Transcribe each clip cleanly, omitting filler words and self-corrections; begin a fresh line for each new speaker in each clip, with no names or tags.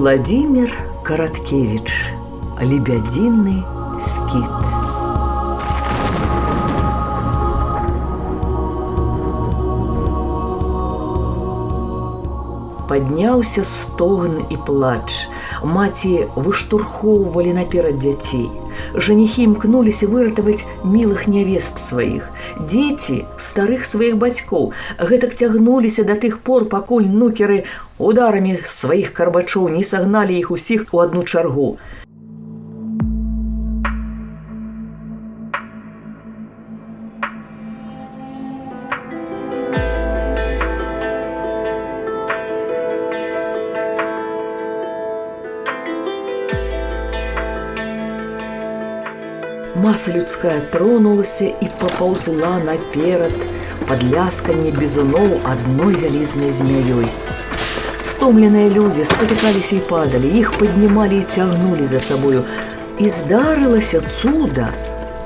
Уладзімір Караткевіч. Лебядзіны скіт. Падняўся стогн і плач. Маці выштурхоўвалі наперад дзяцей. Жаніхі імкнуліся выратаваць мілых нявест сваіх. Дзеці старых сваіх бацькоў гэтак цягнуліся да тых пор, пакуль нукеры ударамі сваіх карбачоў не сагналі іх усіх у адну чаргу. Маса людская тронулася і папаўзла наперад пад лясканне бізуноў адной вялізнай змяёй. Стомленыя людзі спатыкаліся і падалі, іх паднімалі і цягнулі за сабою. І здарылася цуда.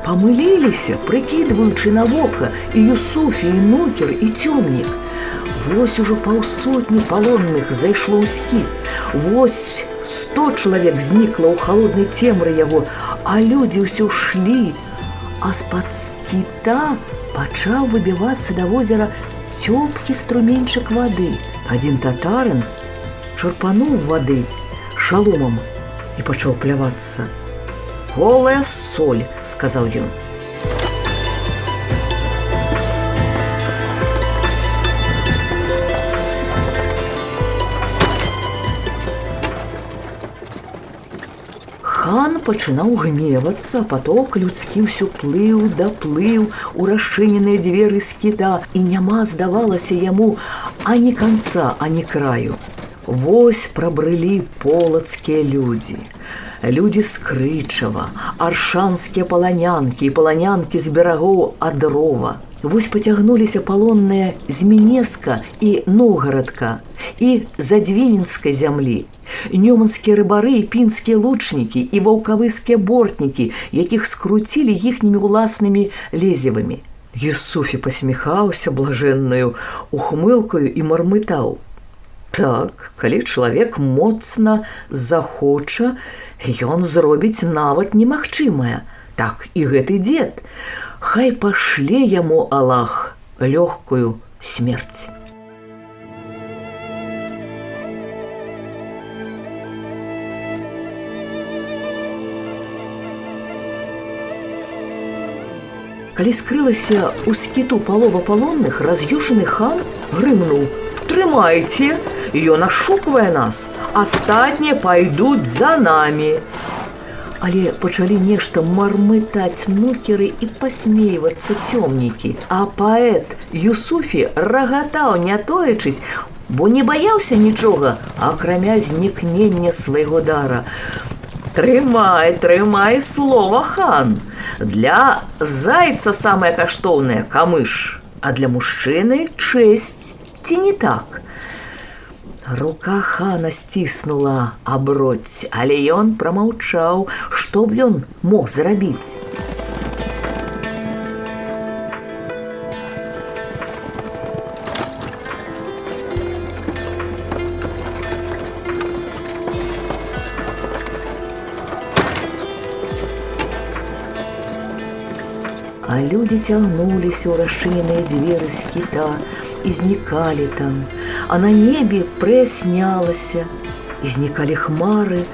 Памыліліся, прыкідваючы на вока і Юсуфі, і нукер, і цёмнік. Вось ужо паўсотні палонных зайшло ў скіт. Вось 100 чалавек знікла ў халоднай цемры яго, а людзі ўсё шлі. А з-пад скіта пачаў выбівацца да возера цёплы струменьчык вады. Адзін татарын чарпануў вады шаломам і пачаў плявацца. «Голая соль», – сказаў ён. Хан пачынаў гневацца, паток людскі ўсё плыў да плыў у расчыненыя дзверы скіта, і няма, здавалася яму, ані канца, ані краю. Вось прабрылі полацкія людзі. Людзі з Крычава, аршанскія паланянкі і паланянкі з берагоў Адрова. Вось пацягнуліся палонныя з Мінеска і Новгарадка і Задзвінінскай зямлі. Нёманскія рыбары і пінскія лучнікі і ваўкавыскія бортнікі, якіх скруцілі іхнімі ўласнымі лезевамі. Юсуфі пасміхаўся блажэннаю ухмылкаю і мармытаў. Так, калі чалавек моцна захоча, ён зробіць нават немагчымае. Так і гэты дзед. Хай пашле яму Аллах лёгкую смерць. Калі скрылася ў скіту палова палонных, раз'юшаны хан грымнуў: «Трымайце, ён ашуквае нас, астатнія пайдуць за намі». Але пачалі нешта мармытаць нукеры і пасмейвацца цёмнікі. А паэт Юсуфі рагатаў, не тоячысь, бо не баяўся нічога, акрамя знікнення свайго дара. «Трымай, трымай слова, хан! Для зайца самае каштоўнае – камыш, а для мужчыны – чэсць, ці не так?» Рука хана сціснула аброць, але ён прамаўчаў, што б ён мог зрабіць. А людзі цягнуліся ў расчыненыя дзверы скіта і знікалі там, а на небе праяснялася, і знікалі хмары,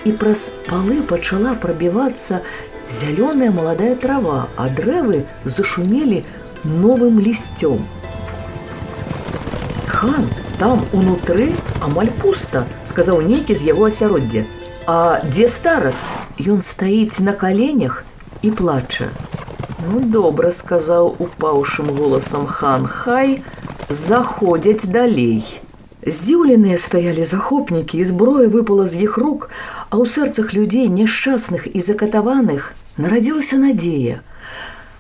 і праз палы пачала прабівацца зялёная маладая трава, а дрэвы зашумелі новым лісцём. «Хан, там унутры амаль пуста», – сказаў нейкі з яго асяроддзя. «А дзе старац?» Ён стаіць на каленях і плача. «Ну, добра», – сказаў упаўшым голасам хан, – «хай заходзяць далей». Здзіўленыя стаялі захопнікі, і зброя выпала з іх рук, а ў сэрцах людзей няшчасных і закатаваных нарадзілася надзея.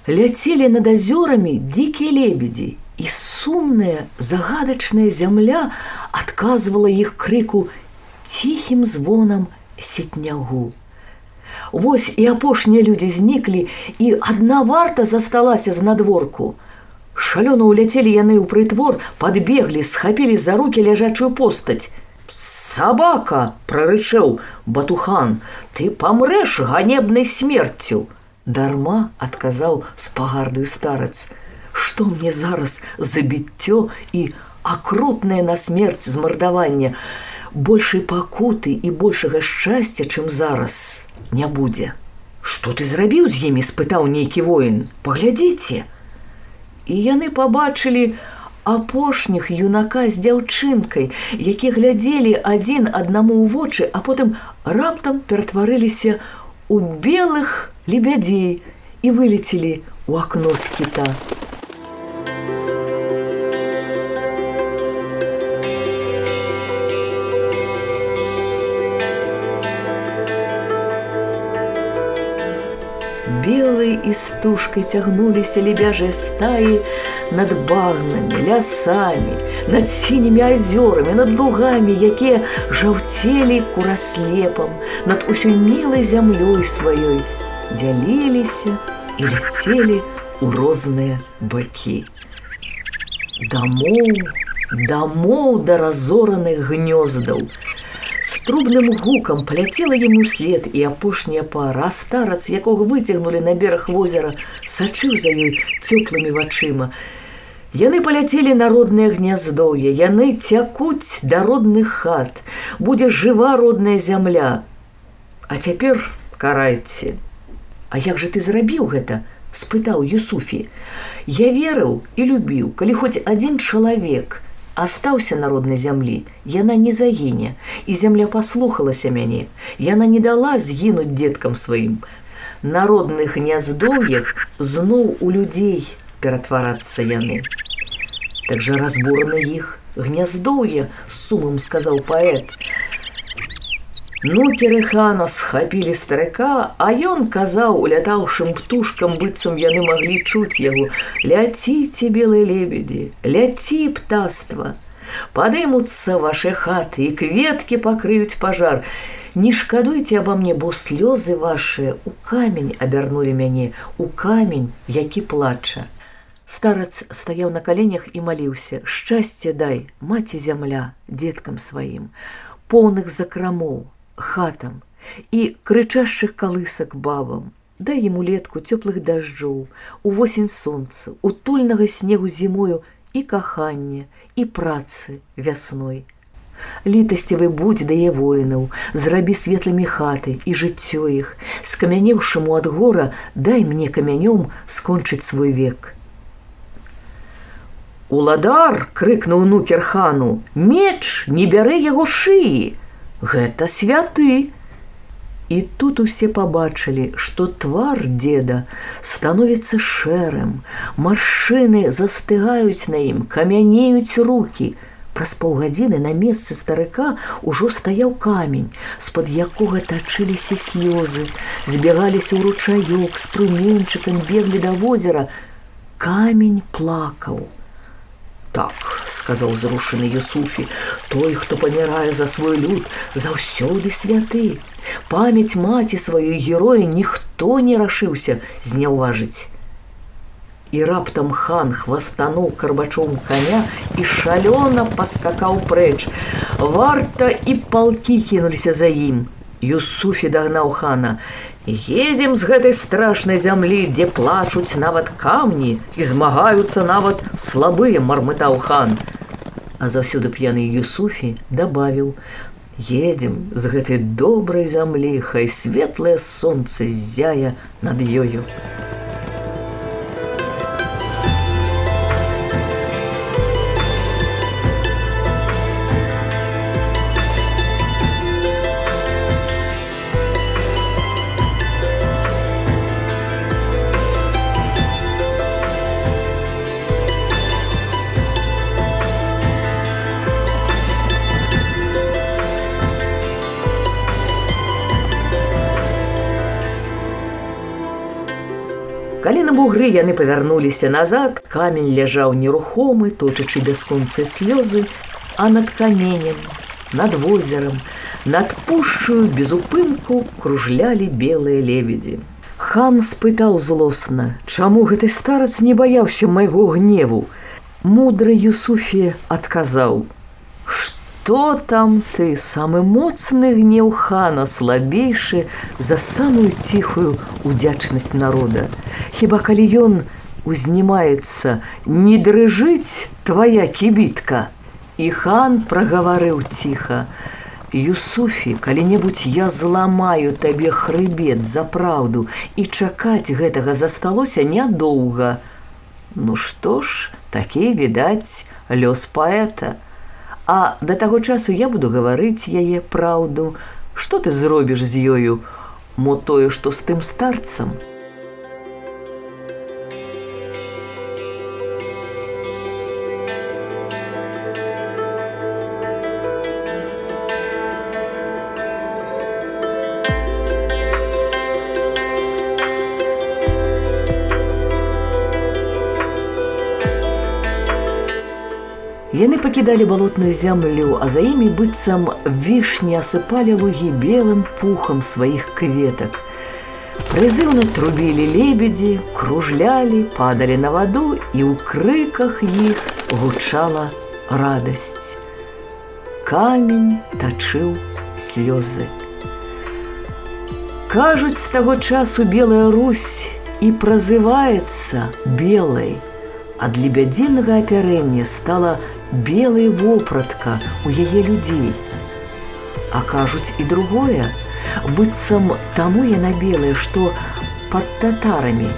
Ляцелі над азёрамі дзікія лебедзі, і сумная, загадачная зямля адказвала іх крыку ціхім звонам сетнягу. Вось і апошнія людзі зніклі, і адна варта засталася знадворку. Шалёна ўляцелі яны ў прытвор, падбеглі, схапілі за рукі ляжачую постаць. «Собака!» – прорычаў Батухан. «Ты памрэш ганебнай смерцю!» «Дарма!» – адказаў з пагардаю старац. «Што мне зараз забіццё і акрутнае на смерць змардаванне? Большай пакуты і большага шчасця, чым зараз, не будзе». «Што ты зрабіў з імі?» – спытаў нейкі воін. «Паглядзіце!» І яны пабачылі апошніх юнака з дзяўчынкай, які глядзелі адзін аднаму ў вочы, а потым раптам ператварыліся ў белых лебядзей і вылецелі ў акно з кіта. Белай істужкай цягнуліся лебяжыя стаі над багнамі, лясамі, над сінімі азёрамі, над лугамі, якія жаўцелі кураслепам, над усёй мілай зямлёй сваёй, дзяліліся і ляцелі ў розныя бакі. Дамоў да разораных гнёздаў. З трубным гукам паляцела яму след і апошняя пара, а старац, якога выцягнулі на бераг возера, сачыў за ёй цёплымі вачыма. Яны паляцелі на роднае гняздоўе, яны цякуць да родных хат, будзе жыва родная зямля. А цяпер карайце. «А як жа ты зрабіў гэта?» – спытаў Юсуфі. «Я верыў і любіў, калі хоць адзін чалавек астаўся на роднай зямлі, яна не загіне, і зямля паслухалася мяне, яна не дала згінуць дзеткам сваім. На родных гняздоўях зноў у людзей ператварацца яны». «Так жа разбурана іх гняздоўе», – з сумам сказаў паэт. Нукеры хана схапілі старыка, а ён казаў улятаўшым птушкам, быццам яны маглі чуць яго: «Ляціце, белыя лебедзі, ляці, птаства! Падымуцца вашы хаты, і кветкі пакрыюць пажар. Не шкадуйце аба мне, бо слёзы вашыя у камень абярнулі мяне, у камень, які плача». Старац стаяў на каленях і маліўся: «Шчасце дай, маці зямля, дзеткам сваім, поўных закрамоў, хатам і крычащых калысак бабам. Дай ім улетку цёплых дажджоў, увосень сонца, утульнага снегу зімою і кахання, і працы вясной. Літасцівы будзь дае воінаў, зрабі светлымі хаты і жыццё іх. Скамянеўшаму ад гора дай мне камянём скончыць свой век». «Уладар!» – крыкнуў нукер хану. «Меч, не бяры яго шыі! Гэта святы!» І тут усе пабачылі, што твар дзеда становіцца шэрым, маршчыны застыгаюць на ім, камянеюць рукі. Праз паўгадзіны на месцы старыка ўжо стаяў камень, з-пад якога тачыліся слёзы, збегаліся ў ручаёк, струменьчыкам беглі да возера. Камень плакаў. «Так, – сказаў зрушаны Юсуфі, – той, хто памірае за свой люд, заўсёды святы. Памяць маці сваёй героя ніхто не рашыўся зняўважыць». І раптам хан хвастануў карбачом коня і шалёна паскакаў прэч. Варта і палкі кінуліся за ім. Юсуфі дагнаў хана. «Едзем з гэтай страшнай зямлі, дзе плачуць нават камні і змагаюцца нават слабыя», – мармытаў хан. А заўсёды п'яны Юсуфі дабавіў: «Едзем з гэтай добрай зямлі, хай светлае сонца ззяе над ёю». Калі на бугры яны павярнуліся назад, камень ляжаў нерухомы, точачы бясконцыя слёзы, а над каменем, над возерам, над пушчаю без упынку кружлялі белыя лебедзі. Хан спытаў злосна: «Чаму гэты старац не баяўся майго гневу?» Мудры Юсуфі адказаў: Што там ты, самы моцны гнеў хана, слабейшы за самую ціхую удзячнасць народа. Хіба калі ён узнімаецца, не дрыжыць твая кібітка? І хан прагаварыў ціха: Юсуфі, калі-небудзь я зламаю табе хрыбет за праўду, і чакаць гэтага засталося нядоўга. Ну што ж, такі, відаць, лёс паэта. А да таго часу я буду гаварыць яе праўду. Што ты зробіш з ёю? Мо тое, што з тым старцам? Яны пакідалі балотную зямлю, а за імі быццам вішні асыпалі лугі белым пухам сваіх кветак. Прызыўна трубілі лебедзі, кружлялі, падалі на ваду, і ў крыках іх гучала радасць. Камень тачыў слёзы. Кажуць, з таго часу Белая Русь і празываецца белай. Ад лебядзінага апярэння стала белая вопратка у яе людзей. А кажуць і другое, быццам таму яна белая, што пад татарамі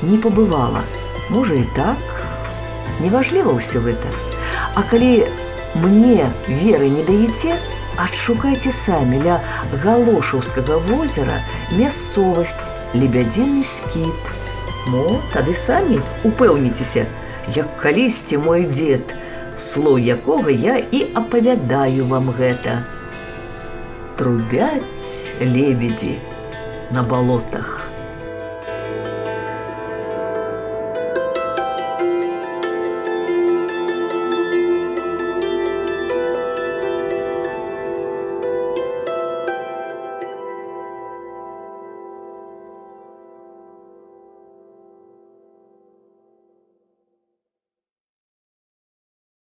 не пабывала. Можа і так, неважліва ўсё гэта. А калі мне веры не даеце, адшукайце самі ля Галошаўскага возера мясцовасць Лебядзіны скіт. Мо, тады самі упэўніцеся, як калісьці мой дзед, слоў якога я і апавядаю вам гэта. Трубяць лебедзі на балотах.